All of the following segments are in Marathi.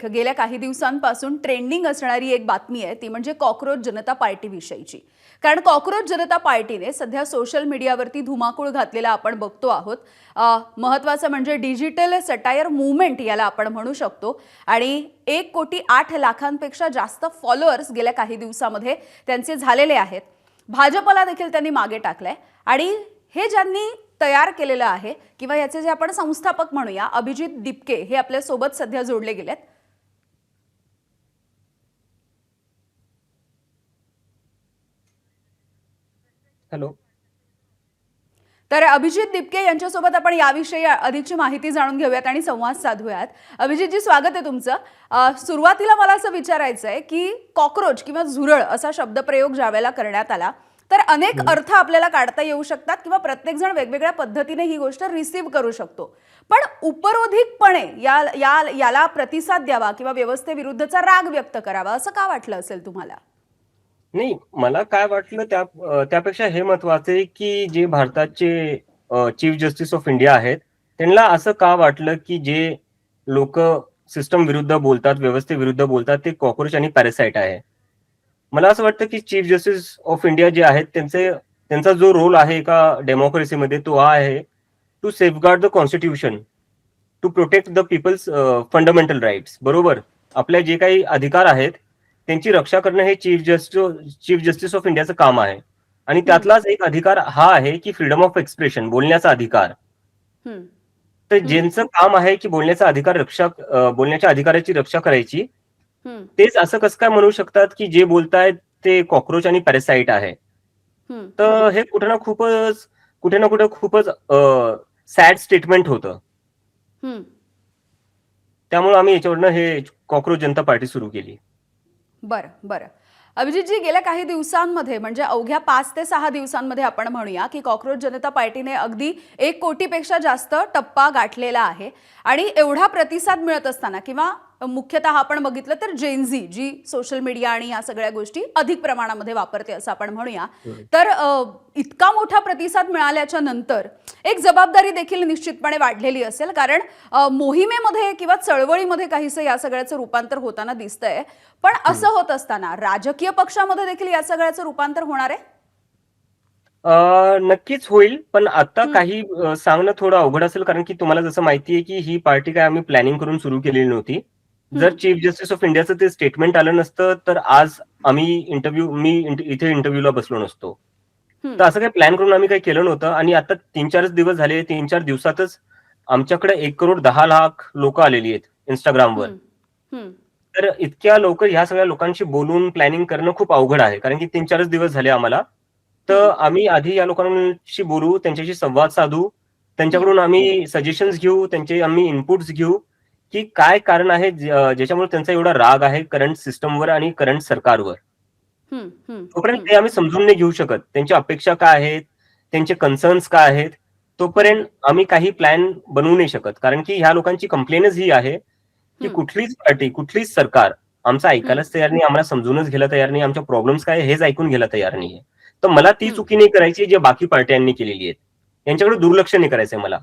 गेल्या काही दिवसांपासून ट्रेंडिंग असणारी एक बातमी आहे ती म्हणजे कॉकरोच जनता पार्टी विषयीची. कारण कॉकरोच जनता पार्टीने सध्या सोशल मीडियावरती धुमाकूळ घातलेला आपण बघतो आहोत. महत्त्वाचं म्हणजे डिजिटल सटायर मूव्हमेंट याला आपण म्हणू शकतो. आणि 1,08,00,000पेक्षा जास्त फॉलोअर्स गेल्या काही दिवसामध्ये त्यांचे झालेले आहेत. भाजपला देखील त्यांनी मागे टाकलंय आणि हे ज्यांनी तयार केलेलं आहे किंवा याचे जे आपण संस्थापक म्हणूया अभिजित दिपके हे आपल्या सोबत सध्या जोडले गेलेत. हॅलो. तर अभिजित दिपके यांच्यासोबत आपण याविषयी अधिकची माहिती जाणून घेऊयात आणि संवाद साधूयात. अभिजितजी, स्वागत आहे तुमचं. सुरुवातीला मला असं विचारायचं आहे की कॉकरोच किंवा झुरळ असा शब्दप्रयोग ज्यावेळेला करण्यात आला तर अनेक अर्थ आपल्याला काढता येऊ शकतात किंवा प्रत्येकजण वेगवेगळ्या पद्धतीने ही गोष्ट रिसीव्ह करू शकतो. पण उपरोधिकपणे याला प्रतिसाद द्यावा किंवा व्यवस्थेविरुद्धचा राग व्यक्त करावा असं का वाटलं असेल तुम्हाला? नाही, मला काय वाटलं त्यापेक्षा हे महत्वाचं आहे की जे भारताचे चीफ जस्टिस ऑफ इंडिया आहेत त्यांना असं का वाटलं की जे लोक सिस्टम विरुद्ध बोलतात, व्यवस्थेविरुद्ध बोलतात ते कॉकरोच आणि पॅरासाइट आहे. मला असं वाटतं की चीफ जस्टिस ऑफ इंडिया जे आहेत त्यांचा जो रोल आहे एका डेमोक्रेसीमध्ये तो हा आहे to safeguard the constitution, to protect the people's fundamental rights. बरोबर, आपले जे काही अधिकार आहेत त्यांची रक्षा करणं हे चीफ जस्टिस ऑफ इंडियाचं काम आहे. आणि त्यातलाच एक अधिकार हा आहे की फ्रीडम ऑफ एक्सप्रेशन, बोलण्याचा अधिकार. तर ज्यांचं काम आहे की बोलण्याच्या अधिकाराची रक्षा करायची, तेच असं कसं काय म्हणू शकतात की जे बोलतायत ते कॉकरोच आणि पॅरासाइट आहे. तर हे कुठे ना कुठे खूपच सॅड स्टेटमेंट होतं. त्यामुळे आम्ही याच्यावरनं हे कॉकरोच जनता पार्टी सुरू केली. बरं बरं. अभिजितजी, गेल्या काही दिवसांमध्ये म्हणजे अवघ्या 5 ते 6 दिवसांमध्ये आपण म्हणूया की कॉकरोच जनता पार्टीने अगदी 1 कोटीपेक्षा जास्त टप्पा गाठलेला आहे. आणि एवढा प्रतिसाद मिळत असताना किंवा मुख्यतः आपण बघितलं तर जेनझी जी सोशल मीडिया आणि या सगळ्या गोष्टी अधिक प्रमाणामध्ये वापरते असं आपण म्हणूया, तर इतका मोठा प्रतिसाद मिळाल्याच्या नंतर एक जबाबदारी देखील निश्चितपणे वाढलेली असेल. कारण मोहिमेमध्ये किंवा चळवळीमध्ये काहीसं या सगळ्याचं रूपांतर होताना दिसतंय. पण असं होत असताना राजकीय पक्षामध्ये देखील या सगळ्याचं रूपांतर होणार आहे? नक्कीच होईल, पण आता काही सांगणं थोडं अवघड असेल, कारण की तुम्हाला जसं माहिती आहे की ही पार्टी काय आम्ही प्लॅनिंग करून सुरू केलेली नव्हती. जर चीफ जस्टिस ऑफ इंडियाचं ते स्टेटमेंट आलं नसतं तर आज मी इथे इंटरव्ह्यूला बसलो नसतो. तर असं काही प्लॅन करून आम्ही काही केलं नव्हतं. आणि आता 3-4 दिवस झाले, 3-4 दिवसातच आमच्याकडे 1,10,00,000 लोक आलेली आहेत इंस्टाग्रामवर. तर इतक्या लवकर ह्या सगळ्या लोकांशी बोलून प्लॅनिंग करणं खूप अवघड आहे, कारण की 3-4 दिवस झाले आम्हाला. तर आम्ही आधी या लोकांशी बोलू, त्यांच्याशी संवाद साधू, त्यांच्याकडून आम्ही सजेशन्स घेऊ, त्यांचे आम्ही इनपुट्स घेऊ की काय कारण आहे ज्याच्यामुळे त्यांचा एवढा राग आहे करंट सिस्टमवर आणि करंट सरकारवर. तोपर्यंत ते आम्ही समजून नाही घेऊ शकत, त्यांच्या अपेक्षा काय आहेत, त्यांचे कन्सर्न्स काय आहेत, तोपर्यंत आम्ही काही प्लॅन बनवू नाही शकत. कारण की ह्या लोकांची कंप्लेनच ही आहे की कुठलीच पार्टी, कुठलीच सरकार आमचं ऐकायलाच तयार नाही, आम्हाला समजूनच घ्यायला तयार नाही, आमच्या प्रॉब्लेम्स काय हेच ऐकून घ्यायला तयार नाहीये. तर मला ती चुकी नाही करायची जे बाकी पार्ट्यांनी केलेली आहेत, यांच्याकडे दुर्लक्ष नाही करायचंय मला.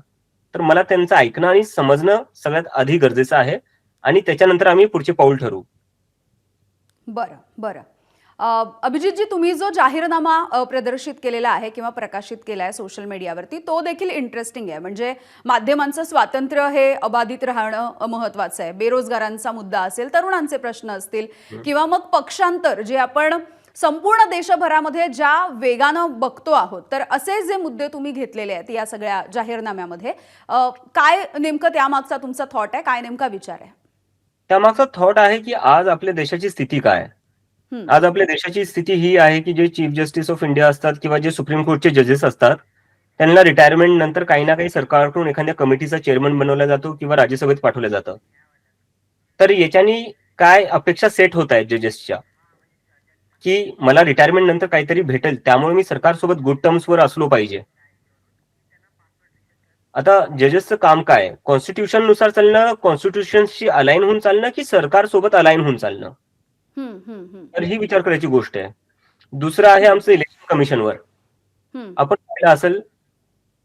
तर मला त्यांचं ऐकणं आणि समजणं सगळ्यात आधी गरजेचं आहे आणि त्याच्यानंतर आम्ही पुढचे पाऊल ठरवू. बरं बरं. अभिजितजी, तुम्ही जो जाहीरनामा प्रदर्शित केलेला आहे किंवा प्रकाशित केला आहे सोशल मीडियावरती तो देखील इंटरेस्टिंग आहे. म्हणजे माध्यमांचं स्वातंत्र्य हे अबाधित राहणं महत्त्वाचं आहे. बेरोजगारांचा मुद्दा असेल, तरुणांचे प्रश्न असतील किंवा मग पक्षांतर जे आपण संपूर्ण देशभरामध्ये ज्या वेगानं बघतो आहोत, तर असे जे मुद्दे तुम्ही घेतलेले आहेत या सगळ्या जाहीरनाम्यामध्ये, काय नेमकं त्यामागचा तुमचा थॉट आहे, काय नेमका विचार आहे? त्यामागचा थॉट आहे की आज आपल्या देशाची स्थिती काय. आज आपल्या देशाची स्थिती ही आहे की जे चीफ जस्टिस ऑफ इंडिया असतात किंवा जे सुप्रीम कोर्टचे जजेस असतात त्यांना रिटायरमेंट नंतर काही ना काही सरकारकडून एखाद्या कमिटीचा चेअरमन बनवला जातो किंवा राज्यसभेत पाठवलं जातं. तर याच्यानी काय अपेक्षा सेट होत आहेत जजेसच्या की मला रिटायरमेंट नंतर काहीतरी भेटेल, त्यामुळे मी सरकारसोबत गुड टर्म्सवर असलो पाहिजे. आता जजेसचं काम काय, कॉन्स्टिट्यूशन नुसार चालणं, कॉन्स्टिट्यूशनशी अलाइन होऊन चालणं की सरकारसोबत अलाइन होऊन चालणं, तर ही विचार करायची गोष्ट आहे. दुसरं आहे आमचं इलेक्शन कमिशनवर. आपण पाहिलं असेल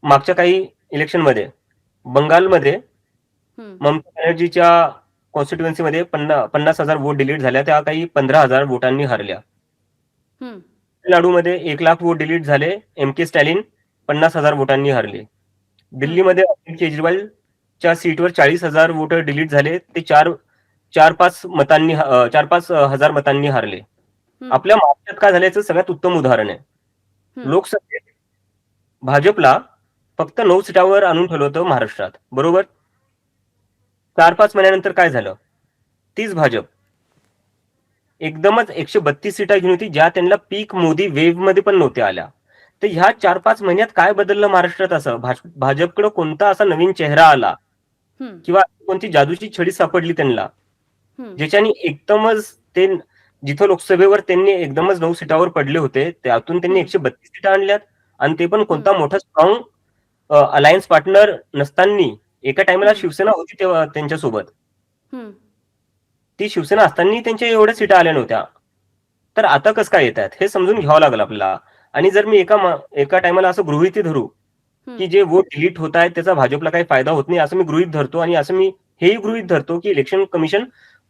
मागच्या काही इलेक्शनमध्ये बंगालमध्ये ममता बॅनर्जीच्या कॉन्स्टिट्युएन्सीमध्ये 50,000 वोट डिलीट झाल्या, त्या काही 15,000 वोटांनी हरल्या. हम्म. तमिळनाडूमध्ये 1,00,000 वोट डिलीट झाले, के स्टॅलिन 50,000 वोटांनी हरले. दिल्लीमध्ये अरविंद केजरीवालच्या सीटवर 40,000 वोटर डिलीट झाले, ते 4-5 हजार मतांनी हरले. आपल्या महाराष्ट्रात काय झाल्याचं सगळ्यात उत्तम उदाहरण आहे. लोकसभेत भाजपला फक्त 9 सीटावर आणून ठेवलं होतं महाराष्ट्रात, बरोबर. 4-5 महिन्यानंतर काय झालं, तीच भाजप एकदमच 132 सीटा घेऊन होती, ज्या त्यांना पीक मोदी वेव्ह मध्ये पण नव्हत्या आल्या. तर ह्या 4-5 महिन्यात काय बदललं महाराष्ट्रात? असं भाजपकडे कोणता असा नवीन चेहरा आला किंवा कोणती जादूची छडी सापडली त्यांना, ज्याच्याने एकदमच ते जिथं लोकसभेवर त्यांनी एकदमच 9 सीटावर पडले होते, त्यातून त्यांनी 132 सीटा आणल्यात, आणि ते पण कोणता मोठा स्ट्रॉंग अलायन्स पार्टनर नसताना. एका टाइमला शिवसेना होती तेव्हा त्यांच्यासोबत, ती शिवसेना असताना त्यांच्या एवढ्या सीटा आल्या नव्हत्या. तर आता कसं काय येत आहेत हे समजून घ्यावं लागेल आपल्याला. आणि जर मी एका टायमाला असं गृहीत धरू की जे वोट डिलीट होत आहेत त्याचा भाजपला काही फायदा होत नाही, असं मी गृहीत धरतो, आणि असं मी हेही गृहीत धरतो की इलेक्शन कमिशन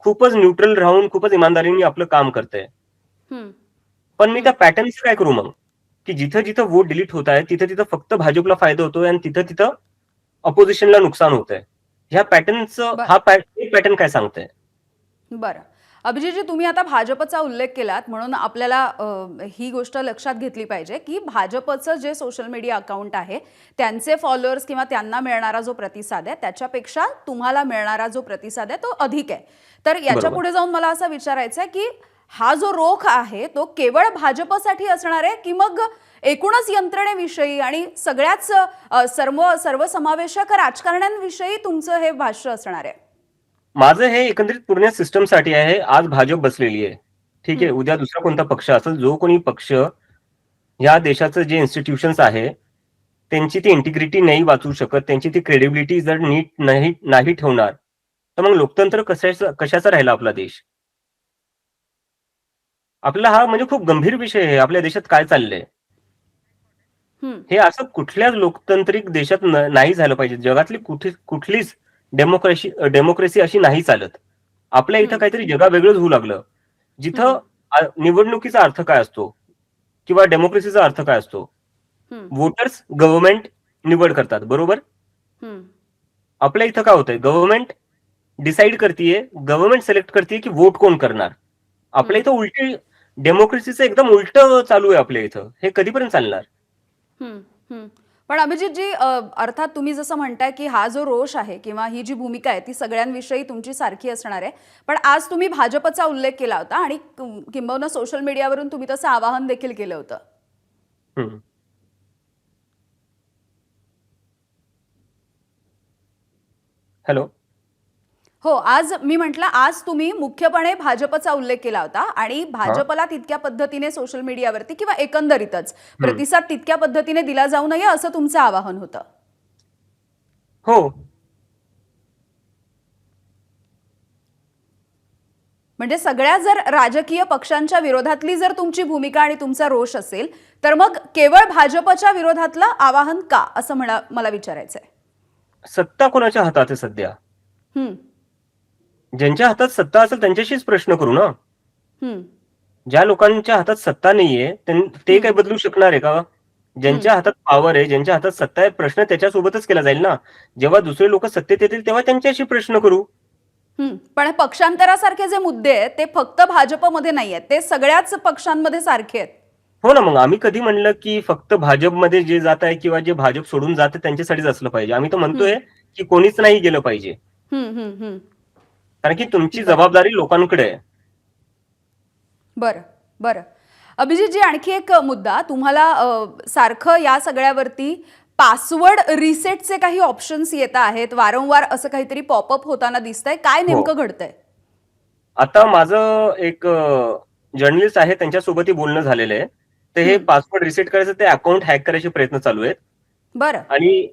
खूपच न्यूट्रल राहून खूपच इमानदारीने आपलं काम करतंय. पण मी त्या पॅटर्नचं काय करू मग, की जिथं जिथं वोट डिलीट होत आहे तिथं तिथं फक्त भाजपला फायदा होतोय आणि तिथं तिथं अपोजिशनला नुकसान होतंय. ह्या पॅटर्नचं पॅटर्न काय सांगतंय? बरं, अभिजितजी, तुम्ही आता भाजपचा उल्लेख केलात म्हणून आपल्याला ही गोष्ट लक्षात घेतली पाहिजे की भाजपचं जे सोशल मीडिया अकाउंट आहे त्यांचे फॉलोअर्स किंवा त्यांना मिळणारा जो प्रतिसाद आहे त्याच्यापेक्षा तुम्हाला मिळणारा जो प्रतिसाद आहे तो अधिक आहे. तर याच्या पुढे जाऊन मला असं विचारायचं आहे की हा जो रोख आहे तो केवळ भाजपसाठी असणार आहे की मग एकूणच यंत्रणेविषयी आणि सगळ्याच सर्वसमावेशक राजकारण्यांविषयी तुमचं हे भाष्य असणार आहे? माझं हे एकंदरीत पूर्ण सिस्टमसाठी आहे. आज भाजप बसलेली आहे, ठीक आहे, उद्या दुसरा कोणता पक्ष असेल, जो कोणी पक्ष या देशाचं जे इन्स्टिट्यूशन्स आहे त्यांची ती इंटिग्रिटी नाही वाचू शकत, त्यांची ती क्रेडिबिलिटी जर नीट नाही ठेवणार, तर मग लोकतंत्र कशाचा राहिला आपला देश? आपला हा म्हणजे खूप गंभीर विषय आहे. आपल्या देशात काय चाललंय हे असं कुठल्याच लोकतांत्रिक देशात नाही झालं पाहिजे. जगातली कुठलीच डेमोक्रेसी अशी नाही चालत. आपल्या इथं काहीतरी जगा वेगळंच होऊ लागलं, जिथं निवडणुकीचा अर्थ काय असतो किंवा डेमोक्रेसीचा अर्थ काय असतो? वोटर्स गव्हर्नमेंट निवड करतात, बरोबर. आपल्या इथं काय होतंय, गव्हर्नमेंट डिसाईड करतीये, गव्हर्नमेंट सिलेक्ट करते की वोट कोण करणार. आपल्या इथं उलटी डेमोक्रेसीचं एकदम उलट चालू आहे आपल्या इथं. हे कधीपर्यंत चालणार? पण अभिजितजी, अर्थात तुम्ही जसं म्हणताय की हा जो रोष आहे किंवा ही जी भूमिका आहे ती सगळ्यांविषयी तुमची सारखी असणार आहे, पण आज तुम्ही भाजपचा उल्लेख केला होता आणि किंबहुना सोशल मीडियावरून तुम्ही तसं आवाहन देखील केलं होतं. हॅलो. हो, आज मी म्हटलं आज तुम्ही मुख्यपणे भाजपचा उल्लेख केला होता आणि भाजपला तितक्या पद्धतीने सोशल मीडियावरती किंवा एकंदरीतच प्रतिसाद तितक्या पद्धतीने दिला जाऊ नये असं तुमचं आवाहन होतं. हो, म्हणजे सगळ्या जर राजकीय पक्षांच्या विरोधातली जर तुमची भूमिका आणि तुमचा रोष असेल तर मग केवळ भाजपच्या विरोधातलं आवाहन का, असं मला विचारायचंय. सत्ता कोणाच्या हातात आहे सध्या? ज्यांच्या हातात सत्ता असेल त्यांच्याशीच प्रश्न करू ना. ज्या लोकांच्या हातात सत्ता नाहीये ते काय बदलू शकणार आहे का? ज्यांच्या हातात पॉवर आहे, ज्यांच्या हातात सत्ता आहे, प्रश्न त्याच्यासोबतच केला जाईल ना. जेव्हा दुसरे लोक सत्तेत येतील तेव्हा त्यांच्याशी प्रश्न करू. पण पक्षांतरासारखे जे मुद्दे आहेत ते फक्त भाजपमध्ये नाही आहेत, ते सगळ्याच पक्षांमध्ये सारखे आहेत. हो ना, मग आम्ही कधी म्हणलं की फक्त भाजपमध्ये जे जात आहे किंवा जे भाजप सोडून जाते त्यांच्यासाठीच असलं पाहिजे? आम्ही तर म्हणतोय की कोणीच नाही गेलं पाहिजे, कारण की तुमची जबाबदारी लोकांकडे आहे. बरं अभिजितजी, आणखी एक मुद्दा, तुम्हाला सारखं या सगळ्यावरती पासवर्ड रिसेटचे काही ऑप्शन्स येत आहेत, वारंवार असं काहीतरी पॉपअप होताना दिसतंय, काय नेमकं घडतंय? आता माझं एक जर्नलिस्ट आहे त्यांच्यासोबतही बोलणं झालेलं आहे. तर हे पासवर्ड रिसेट करायचं, ते अकाउंट हॅक करायचे प्रयत्न चालू आहेत. बरं. आणि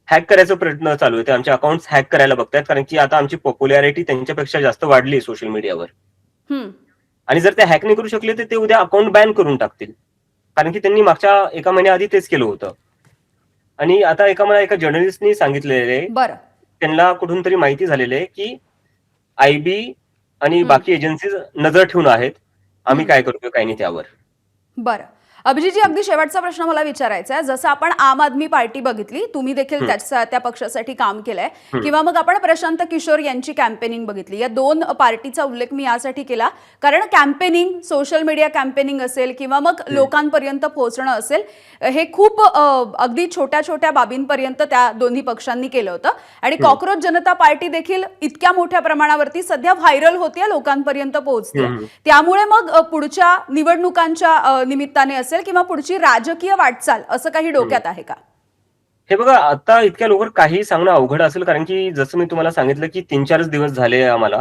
हॅक करायचा प्रयत्न चालू आहे, ते आमचे अकाउंट हॅक करायला बघतायत, कारण की आता आमची पॉप्युलॅरिटी त्यांच्यापेक्षा जास्त वाढली सोशल मीडियावर. आणि जर ते हॅक नाही करू शकले तर ते उद्या अकाउंट बॅन करून टाकतील, कारण की त्यांनी मागच्या एका महिन्याआधी तेच केलं होतं. आणि आता मला एका जर्नलिस्टनी सांगितलेलं आहे, त्यांना कुठून तरी माहिती झालेली आहे की IB आणि बाकी एजन्सीज नजर ठेवून आहेत आम्ही काय करतोय काय नाही त्यावर. बरं. अभिजितजी, अगदी शेवटचा प्रश्न मला विचारायचा आहे. जसं आपण आम आदमी पार्टी बघितली, तुम्ही देखील त्या पक्षासाठी काम केलंय, किंवा मग आपण प्रशांत किशोर यांची कॅम्पेनिंग बघितली. या दोन पार्टीचा उल्लेख मी यासाठी केला कारण कॅम्पेनिंग, सोशल मीडिया कॅम्पेनिंग असेल किंवा मग लोकांपर्यंत पोहोचणं असेल, हे खूप अगदी छोट्या छोट्या बाबींपर्यंत त्या दोन्ही पक्षांनी केलं होतं. आणि कॉक्रोच जनता पार्टी देखील इतक्या मोठ्या प्रमाणावरती सध्या व्हायरल होते, लोकांपर्यंत पोहोचते. त्यामुळे मग पुढच्या निवडणुकांच्या निमित्ताने असेल किंवा पुढची राजकीय वाटचाल असं काही डोक्यात आहे का? हे बघा, आता इतक्या लवकर काही सांगणं अवघड असेल कारण की जसं मी तुम्हाला सांगितलं की 3-4 दिवस झाले आम्हाला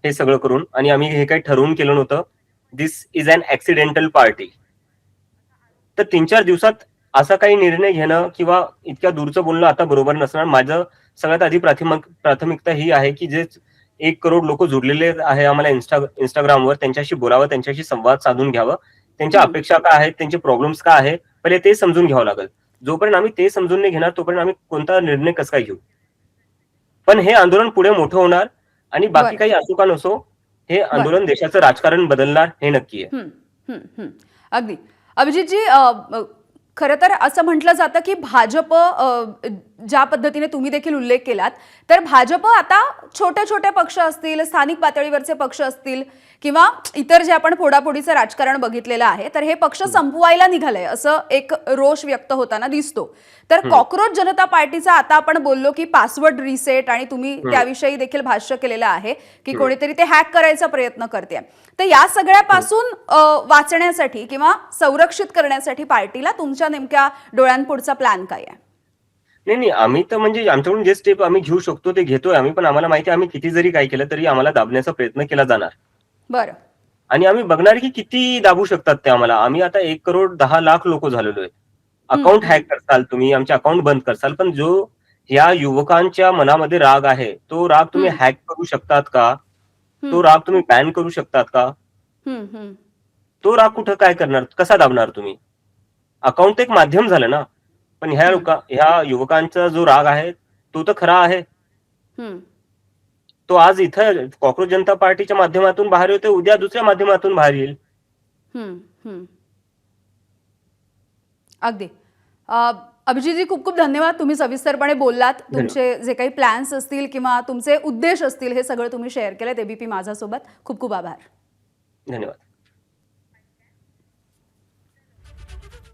हे सगळं करून, आणि आम्ही हे काही ठरवून केलं नव्हतं. दिस इज अन ऍक्सिडेंटल पार्टी. तर 3-4 दिवसात असा काही निर्णय घेणं किंवा इतक्या दूरचं बोलणं आता बरोबर नसणार. माझं सगळ्यात आधी प्राथमिकता ही आहे की जे 1 करोड लोक जुडलेले आहे आम्हाला इंस्टाग्रामवर, त्यांच्याशी बोलावं, त्यांच्याशी संवाद साधून घ्यावं. त्यांच्या अपेक्षा काय आहेत, त्यांचे प्रॉब्लेम्स काय आहे, पहिले ते समजून घ्यावं लागेल. जोपर्यंत आम्ही ते समजून नाही घेणार तोपर्यंत आम्ही कोणता निर्णय कसा काय घेऊ. पण हे आंदोलन पुढे मोठं होणार आणि बाकी काही असो का नसो, हे आंदोलन देशाचं राजकारण बदलणार हे नक्की आहे. अगदी. अभिजितजी, खरं तर असं म्हटलं जातं की भाजप, ज्या पद्धतीने तुम्ही देखील उल्लेख केलात, तर भाजप आता छोटे छोटे पक्ष असतील, स्थानिक पातळीवरचे पक्ष असतील किंवा इतर जे आपण फोडाफोडीचं राजकारण बघितलेलं आहे, तर हे पक्ष संपवायला निघालंय असं एक रोष व्यक्त होताना दिसतो. तर कॉक्रोच जनता पार्टीचा आता आपण बोललो की पासवर्ड रिसेट, आणि तुम्ही त्याविषयी देखील भाष्य केलेलं आहे की कोणीतरी ते हॅक करायचा प्रयत्न करते. तर या सगळ्यापासून वाचण्यासाठी किंवा संरक्षित करण्यासाठी पार्टीला तुमच्या नेमक्या डोळ्यांपुढचा प्लॅन काय आहे? नाही, आम्ही तर म्हणजे आमच्याकडून जे स्टेप आम्ही घेऊ शकतो ते घेतोय आम्ही. पण आम्हाला माहिती आहे आम्ही किती जरी काय केलं तरी आम्हाला दाबण्याचा प्रयत्न केला जाणार. बरं. आणि आम्ही बघणार की किती दाबू शकतात ते आम्हाला. आम्ही आता 1,10,00,000 लोक झालेलो आहे. अकाउंट हॅक करसाल तुम्ही, आमचे अकाउंट बंद करसाल, पण जो या युवकांच्या मनामध्ये राग आहे तो राग तुम्ही हॅक करू शकतात का? तो राग तुम्ही बॅन करू शकतात का? तो राग कुठं काय करणार, कसा दाबणार तुम्ही? अकाउंट एक माध्यम झालं ना, पण ह्या युवकांचा जो राग आहे तो तर खरा आहे. तो आज इथं कॉक्रोच जनता पार्टीच्या माध्यमातून बाहेर येतोय, उद्या दुसऱ्या माध्यमातून बाहेर येईल. अगदी. अभिजितजी, खूप खूप धन्यवाद. तुम्ही सविस्तरपणे बोललात. तुमचे जे काही प्लॅन्स असतील किंवा तुमचे उद्देश असतील हे सगळं तुम्ही शेअर केलेत एबीपी माझासोबत. खूप खूप आभार. धन्यवाद.